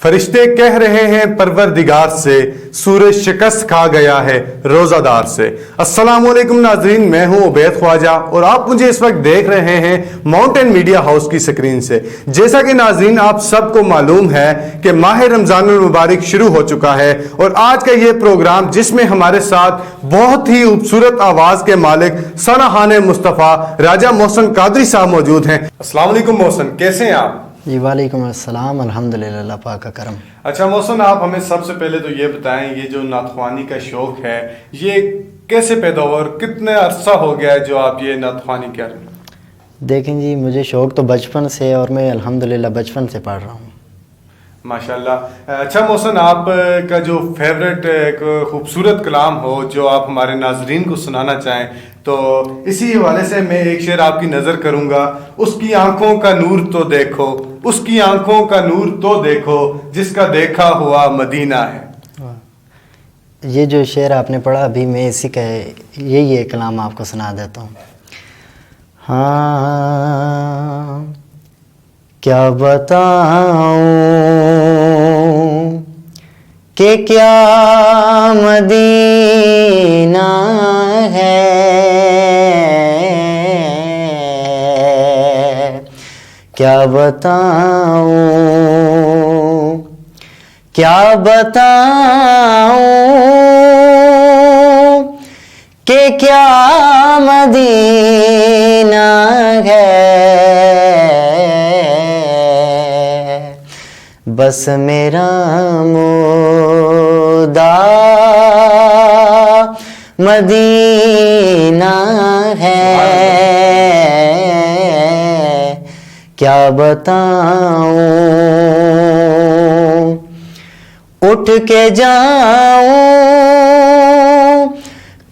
فرشتے کہہ رہے ہیں پروردگار سے، سورج شکست کھا گیا ہے روزہ دار سے۔ السلام علیکم ناظرین، میں ہوں عبید خواجہ اور آپ مجھے اس وقت دیکھ رہے ہیں ماؤنٹین میڈیا ہاؤس کی سکرین سے۔ جیسا کہ ناظرین آپ سب کو معلوم ہے کہ ماہ رمضان المبارک شروع ہو چکا ہے، اور آج کا یہ پروگرام جس میں ہمارے ساتھ بہت ہی خوبصورت آواز کے مالک سناہان مصطفیٰ راجہ محسن قادری صاحب موجود ہیں۔ السلام علیکم محسن، کیسے ہیں آپ؟ جی وعلیکم السلام، الحمدللہ، اللہ پاک کا کرم۔ اچھا محسن، آپ ہمیں سب سے پہلے تو یہ بتائیں، یہ جو نعت خوانی کا شوق ہے یہ کیسے پیدا ہوا اور کتنے عرصہ ہو گیا ہے جو آپ یہ نعت خوانی کر رہے ہیں؟ دیکھیں جی، مجھے شوق تو بچپن سے، اور میں الحمدللہ بچپن سے پڑھ رہا ہوں۔ ماشاءاللہ۔ اچھا محسن، آپ کا جو فیوریٹ ایک خوبصورت کلام ہو جو آپ ہمارے ناظرین کو سنانا چاہیں تو اسی حوالے سے میں ایک شعر آپ کی نظر کروں گا۔ اس کی آنکھوں کا نور تو دیکھو، اس کی آنکھوں کا نور تو دیکھو، جس کا دیکھا ہوا مدینہ ہے۔ یہ جو شعر آپ نے پڑھا ابھی، میں اسی کا یہی کلام آپ کو سنا دیتا ہوں۔ ہاں کیا بتاؤں کہ کیا مدینہ ہے، کیا بتاؤں، کیا بتاؤں کہ کیا مدینہ ہے، بس میرا مردہ مدینہ ہے، کیا بتاؤں، اٹھ کے جاؤں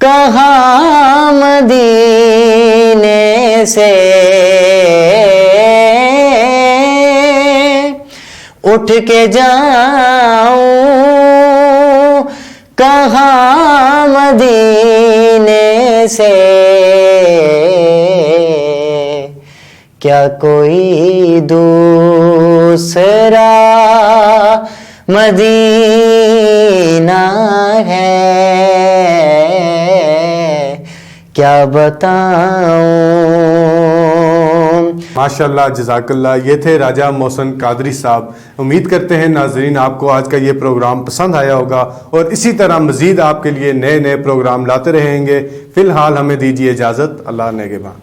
کہاں مدینے سے، اٹھ کے جاؤں کہاں مدینے سے، کیا کوئی دوسرا مدینہ ہے، کیا بتاؤں۔ ماشاءاللہ، جزاک اللہ۔ یہ تھے راجہ محسن قادری صاحب۔ امید کرتے ہیں ناظرین آپ کو آج کا یہ پروگرام پسند آیا ہوگا، اور اسی طرح مزید آپ کے لیے نئے نئے پروگرام لاتے رہیں گے۔ فی الحال ہمیں دیجیے اجازت، اللہ نگہبان۔